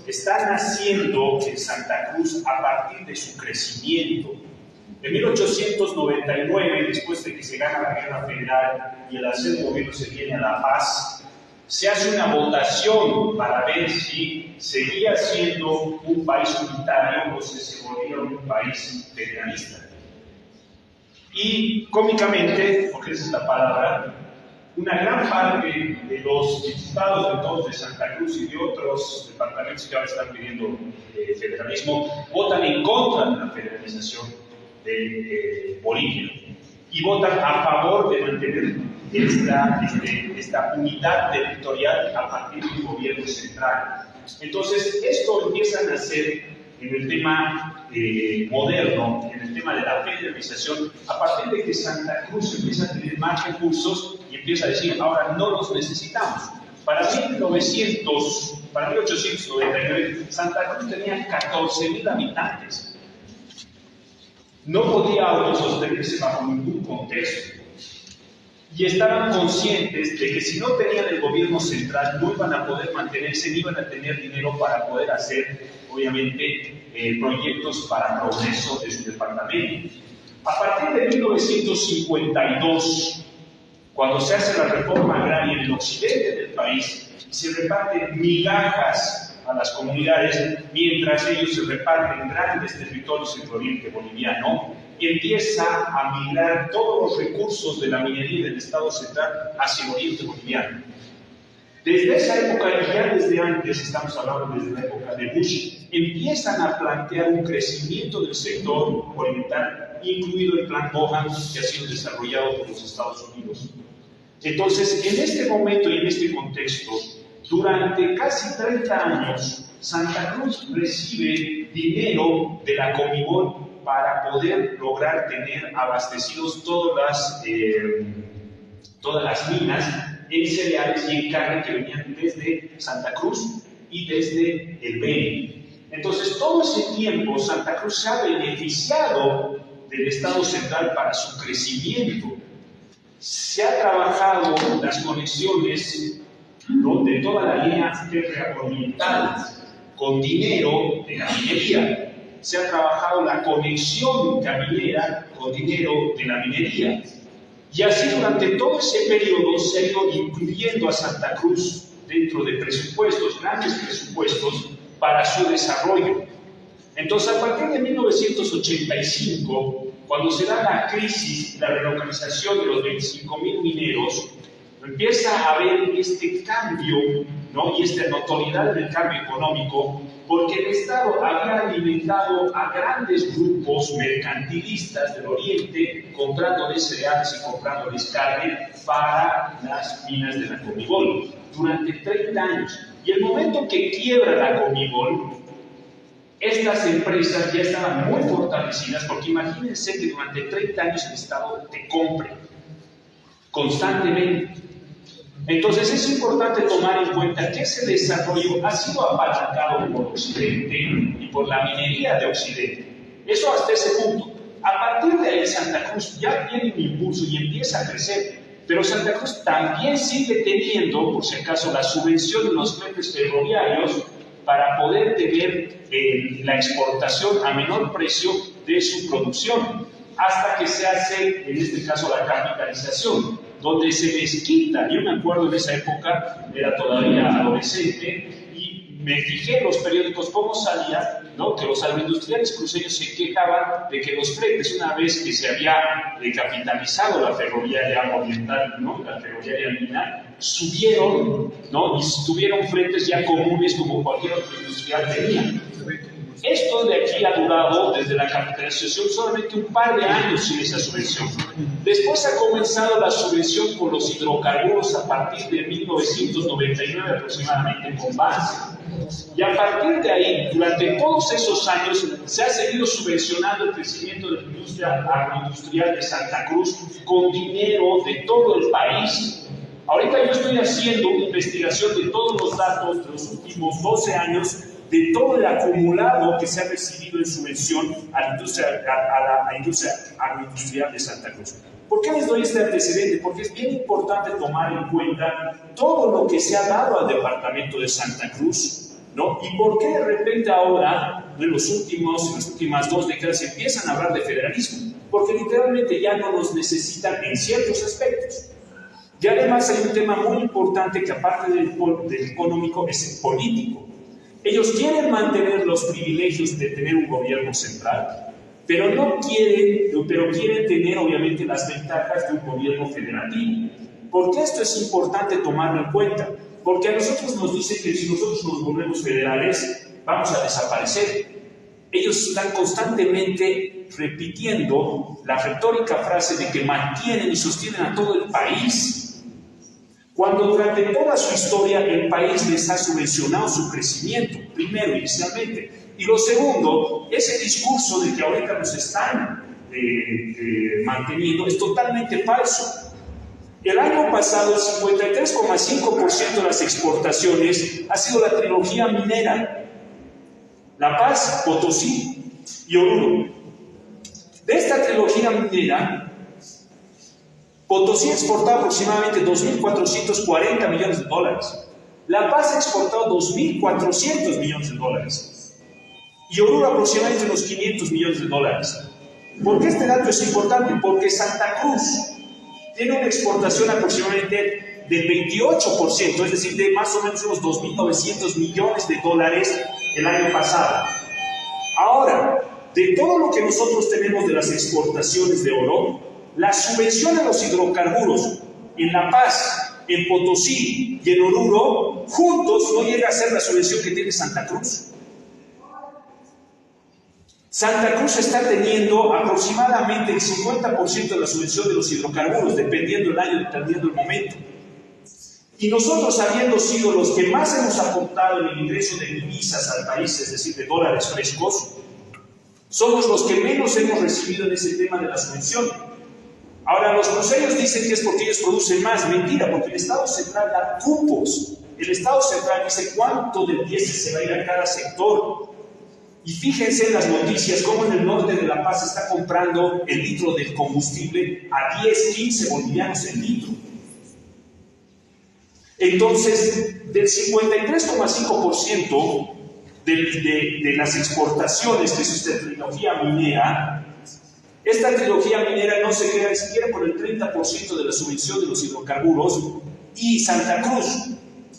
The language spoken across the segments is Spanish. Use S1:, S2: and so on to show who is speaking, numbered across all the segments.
S1: está naciendo en Santa Cruz a partir de su crecimiento. En 1899, después de que se gana la Guerra Federal y el hacer gobierno se viene a la paz, se hace una votación para ver si seguía siendo un país unitario o si se volvía un país federalista. Y cómicamente, porque esa es la palabra, una gran parte de los diputados de todos de Santa Cruz y de otros departamentos que ahora están pidiendo federalismo votan en contra de la federalización de Bolivia y votan a favor de mantener esta unidad territorial a partir del gobierno central. Entonces, esto empieza a nacer en el tema moderno, en el tema de la federalización, a partir de que Santa Cruz empieza a tener más recursos y empieza a decir, ahora no los necesitamos. Para 1899, Santa Cruz tenía 14,000 habitantes. No podía autosostenerse bajo ningún contexto. Y estaban conscientes de que si no tenían el gobierno central, no iban a poder mantenerse, ni iban a tener dinero para poder hacer, obviamente, proyectos para progreso de su departamento. A partir de 1952, cuando se hace la reforma agraria en el occidente del país, se reparten migajas a las comunidades, mientras ellos se reparten grandes territorios en el oriente boliviano, empieza a migrar todos los recursos de la minería del Estado central hacia el oriente boliviano. Desde esa época, y ya desde antes, estamos hablando desde la época de Bush, empiezan a plantear un crecimiento del sector oriental, incluido el Plan Bohan, que ha sido desarrollado por los Estados Unidos. Entonces, en este momento y en este contexto, durante casi 30 años, Santa Cruz recibe dinero de la Comibol para poder lograr tener abastecidos todas las minas en cereales y en carne que venían desde Santa Cruz y desde el Beni. Entonces, todo ese tiempo, Santa Cruz se ha beneficiado del Estado central para su crecimiento. Se ha trabajado las conexiones, ¿no?, de toda la línea férrea oriental con dinero de la minería. Se ha trabajado la conexión caminera con dinero de la minería. Y así durante todo ese periodo se ha ido incluyendo a Santa Cruz dentro de presupuestos, grandes presupuestos para su desarrollo. Entonces, a partir de 1985, cuando se da la crisis, la relocalización de los 25,000 mineros, empieza a haber este cambio, ¿no?, y esta notoriedad del cambio económico, porque el Estado había alimentado a grandes grupos mercantilistas del Oriente, comprándoles cereales y comprándoles carne para las minas de la Comibol durante 30 años. Y el momento que quiebra la Comibol, estas empresas ya estaban muy fortalecidas, porque imagínense que durante 30 años el Estado te compre constantemente. Entonces es importante tomar en cuenta que ese desarrollo ha sido apalancado por Occidente y por la minería de Occidente. Eso hasta ese punto. A partir de ahí Santa Cruz ya tiene un impulso y empieza a crecer, pero Santa Cruz también sigue teniendo, por si acaso, la subvención de los fletes ferroviarios para poder tener la exportación a menor precio de su producción, hasta que se hace, en este caso, la capitalización, donde se les quita. Yo me acuerdo en esa época, era todavía adolescente, y me fijé en los periódicos cómo salía, ¿no?, que los agroindustriales cruceños se quejaban de que los fletes, una vez que se había capitalizado la ferroviaria oriental, ¿no?, la ferroviaria andina, subieron, ¿no?, y tuvieron fletes ya comunes como cualquier otro industrial tenía. Esto de aquí ha durado, desde la capitalización, solamente un par de años sin esa subvención. Después ha comenzado la subvención por los hidrocarburos a partir de 1999 aproximadamente con base. Y a partir de ahí, durante todos esos años, se ha seguido subvencionando el crecimiento de la industria agroindustrial de Santa Cruz con dinero de todo el país. Ahorita yo estoy haciendo una investigación de todos los datos de los últimos 12 años, de todo el acumulado que se ha recibido en subvención a la industria agroindustrial de Santa Cruz. ¿Por qué les doy este antecedente? Porque es bien importante tomar en cuenta todo lo que se ha dado al departamento de Santa Cruz ¿no? ¿Y por qué de repente ahora, en las últimas 2 décadas, empiezan a hablar de federalismo? Porque literalmente ya no los necesitan en ciertos aspectos. Y además hay un tema muy importante que aparte del económico es el político. Ellos quieren mantener los privilegios de tener un gobierno central, pero quieren tener obviamente las ventajas de un gobierno federativo. ¿Por qué esto es importante tomarlo en cuenta? Porque a nosotros nos dicen que si nosotros nos volvemos federales, vamos a desaparecer. Ellos están constantemente repitiendo la retórica frase de que mantienen y sostienen a todo el país, cuando durante toda su historia el país les ha subvencionado su crecimiento, primero, inicialmente. Y lo segundo, ese discurso de que ahorita nos están manteniendo es totalmente falso. El año pasado, el 53,5% de las exportaciones ha sido la trilogía minera: La Paz, Potosí y Oruro. De esta trilogía minera, Potosí ha exportado aproximadamente 2.440 millones de dólares. La Paz ha exportado 2.400 millones de dólares. Y Oruro aproximadamente unos 500 millones de dólares. ¿Por qué este dato es importante? Porque Santa Cruz tiene una exportación aproximadamente del 28%, es decir, de más o menos unos 2.900 millones de dólares el año pasado. Ahora, de todo lo que nosotros tenemos de las exportaciones de oro, la subvención a los hidrocarburos en La Paz, en Potosí y en Oruro, juntos no llega a ser la subvención que tiene Santa Cruz. Santa Cruz está teniendo aproximadamente el 50% de la subvención de los hidrocarburos, dependiendo el año, dependiendo el momento. Y nosotros, habiendo sido los que más hemos aportado en el ingreso de divisas al país, es decir, de dólares frescos, somos los que menos hemos recibido en ese tema de la subvención. Ahora, los cruceños dicen que es porque ellos producen más. Mentira, porque el Estado Central da cupos. El Estado Central dice cuánto del diésel se va a ir a cada sector. Y fíjense en las noticias cómo en el norte de La Paz se está comprando el litro del combustible a 10, 15 bolivianos el litro. Entonces, del 53,5% de las exportaciones, que es esta trilogía minera, esta trilogía minera no se queda ni siquiera con el 30% de la subvención de los hidrocarburos, y Santa Cruz,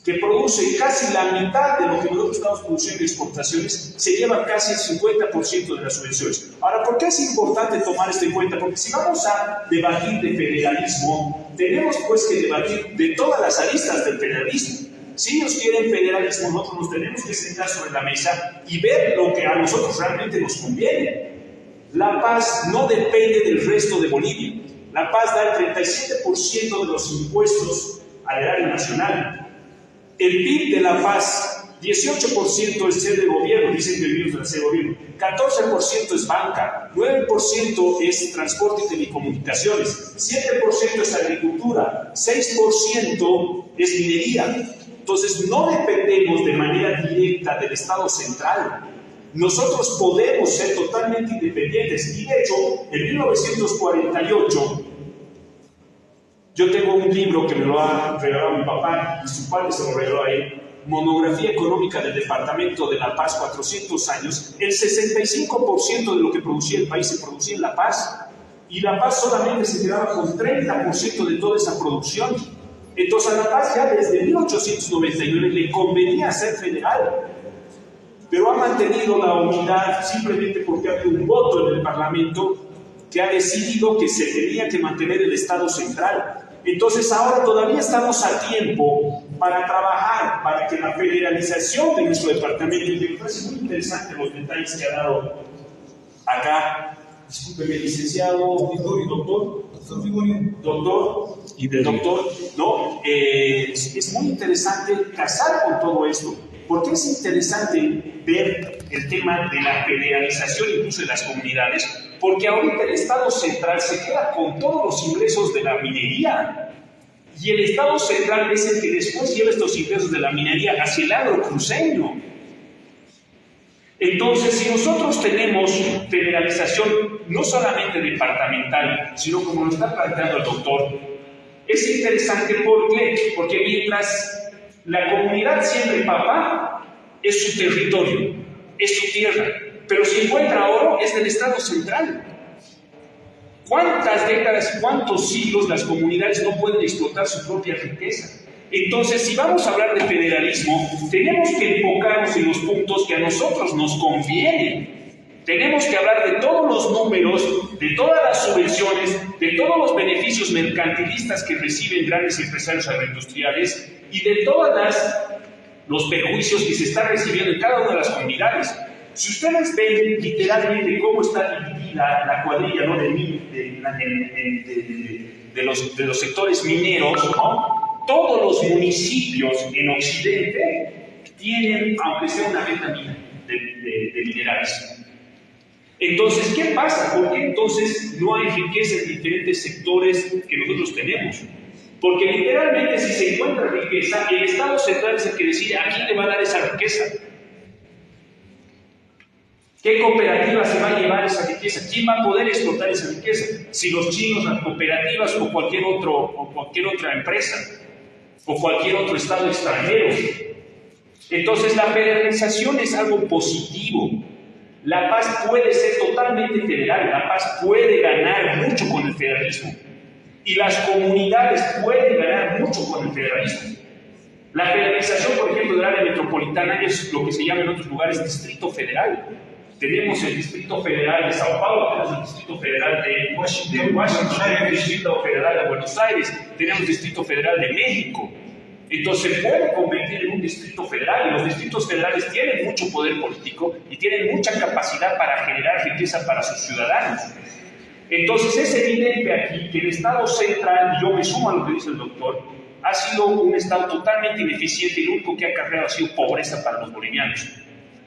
S1: que produce casi la mitad de lo que nosotros estamos produciendo en exportaciones, se lleva casi el 50% de las subvenciones. Ahora, ¿por qué es importante tomar esto en cuenta? Porque si vamos a debatir de federalismo, tenemos pues que debatir de todas las aristas del federalismo. Si ellos quieren federalismo, nosotros nos tenemos que sentar sobre la mesa y ver lo que a nosotros realmente nos conviene. La Paz no depende del resto de Bolivia. La Paz da el 37% de los impuestos al erario nacional. El PIB de La Paz, 18% es sede de gobierno, dicen que vivimos en la sede de gobierno, 14% es banca, 9% es transporte y telecomunicaciones, 7% es agricultura, 6% es minería. Entonces no dependemos de manera directa del Estado central. Nosotros podemos ser totalmente independientes, y de hecho, en 1948, yo tengo un libro que me lo ha regalado mi papá y su padre se lo regaló a él, Monografía Económica del Departamento de La Paz, 400 años. El 65% de lo que producía el país se producía en La Paz, y La Paz solamente se quedaba con 30% de toda esa producción. Entonces a La Paz ya desde 1899 le convenía ser federal, pero ha mantenido la unidad simplemente porque ha habido un voto en el Parlamento que ha decidido que se tenía que mantener el Estado central. Entonces ahora todavía estamos a tiempo para trabajar para que la federalización de nuestro departamento, y me parece muy interesante los detalles que ha dado acá, discúlpeme, licenciado, doctor, ¿no? Es muy interesante casar con todo esto, porque es interesante ver el tema de la federalización incluso de las comunidades, porque ahorita el Estado central se queda con todos los ingresos de la minería, y el Estado central es el que después lleva estos ingresos de la minería hacia el agro cruceño. Entonces, si nosotros tenemos federalización no solamente departamental, sino como lo está planteando el doctor, es interesante. ¿Por qué? Porque mientras la comunidad siempre papá, es su territorio, es su tierra, pero si encuentra oro es del Estado central. ¿Cuántas décadas, cuántos siglos las comunidades no pueden explotar su propia riqueza? Entonces, si vamos a hablar de federalismo, tenemos que enfocarnos en los puntos que a nosotros nos convienen. Tenemos que hablar de todos los números, de todas las subvenciones, de todos los beneficios mercantilistas que reciben grandes empresarios agroindustriales y de todos los perjuicios que se están recibiendo en cada una de las comunidades. Si ustedes ven literalmente cómo está dividida la cuadrilla, ¿no?, de los sectores mineros, ¿no?, todos los municipios en Occidente tienen, aunque sea una venta de minerales. Entonces, ¿qué pasa? ¿Por qué entonces no hay riqueza en diferentes sectores que nosotros tenemos? Porque literalmente si se encuentra riqueza, el Estado central es el que decide a quién le va a dar esa riqueza. ¿Qué cooperativa se va a llevar esa riqueza? ¿Quién va a poder explotar esa riqueza? Si los chinos, las cooperativas o cualquier otra empresa o cualquier otro Estado extranjero. Entonces la federalización es algo positivo. La paz puede ser totalmente federal, la paz puede ganar mucho con el federalismo y las comunidades pueden ganar mucho con el federalismo. La federalización, por ejemplo, del área metropolitana es lo que se llama en otros lugares Distrito Federal. Tenemos el Distrito Federal de Sao Paulo, tenemos el Distrito Federal de Washington, tenemos el Distrito Federal de Buenos Aires, tenemos el Distrito Federal de México. Entonces se puede convertir en un distrito federal y los distritos federales tienen mucho poder político y tienen mucha capacidad para generar riqueza para sus ciudadanos. Entonces es evidente aquí que el Estado central, y yo me sumo a lo que dice el doctor, ha sido un Estado totalmente ineficiente y lo único que ha acarreado ha sido pobreza para los bolivianos.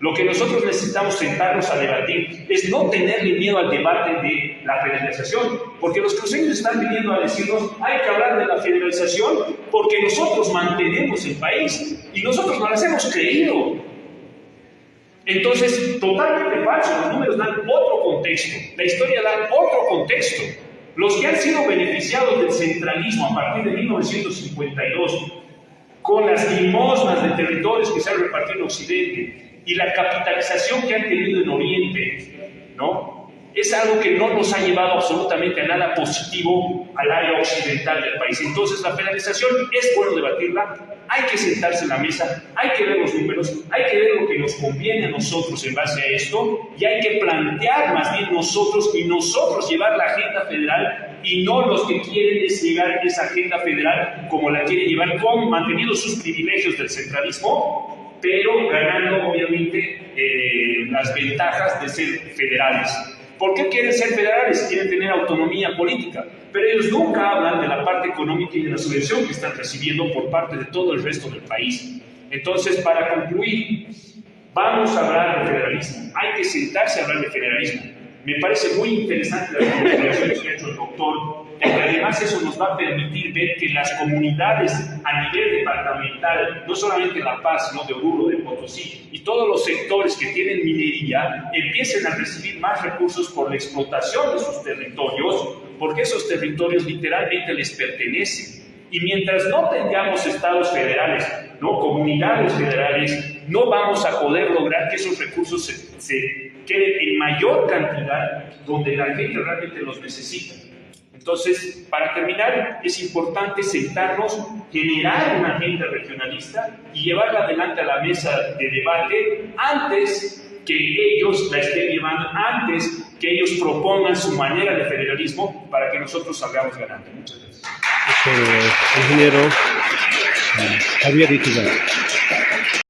S1: Lo que nosotros necesitamos sentarnos a debatir es no tenerle miedo al debate de la federalización, porque los cruceños están viniendo a decirnos hay que hablar de la federalización porque nosotros mantenemos el país y nosotros no las hemos creído. Entonces, totalmente falso, los números dan otro contexto, la historia da otro contexto. Los que han sido beneficiados del centralismo a partir de 1952, con las limosnas de territorios que se han repartido en Occidente, y la capitalización que han tenido en Oriente, ¿no?, es algo que no nos ha llevado absolutamente a nada positivo al área occidental del país. Entonces la federalización es bueno debatirla, hay que sentarse en la mesa, hay que ver los números, hay que ver lo que nos conviene a nosotros en base a esto, y hay que plantear más bien nosotros y nosotros llevar la agenda federal y no los que quieren desligar esa agenda federal como la quieren llevar, manteniendo sus privilegios del centralismo, pero ganando obviamente las ventajas de ser federales. ¿Por qué quieren ser federales? Quieren tener autonomía política, pero ellos nunca hablan de la parte económica y de la subvención que están recibiendo por parte de todo el resto del país. Entonces, para concluir, vamos a hablar de federalismo. Hay que sentarse a hablar de federalismo. Me parece muy interesante las consideraciones que ha hecho el doctor, porque además eso nos va a permitir ver que las comunidades a nivel departamental, no solamente La Paz, sino de Oruro, de Potosí, y todos los sectores que tienen minería, empiecen a recibir más recursos por la explotación de sus territorios, porque esos territorios literalmente les pertenecen. Y mientras no tengamos estados federales, no comunidades federales, no vamos a poder lograr que esos recursos se queden en mayor cantidad donde la gente realmente los necesita. Entonces, para terminar, es importante sentarnos, generar una agenda regionalista y llevarla adelante a la mesa de debate antes que ellos la estén llevando, antes que ellos propongan su manera de federalismo para que nosotros salgamos ganando. Muchas gracias.
S2: Ingeniero Javier Iturralde.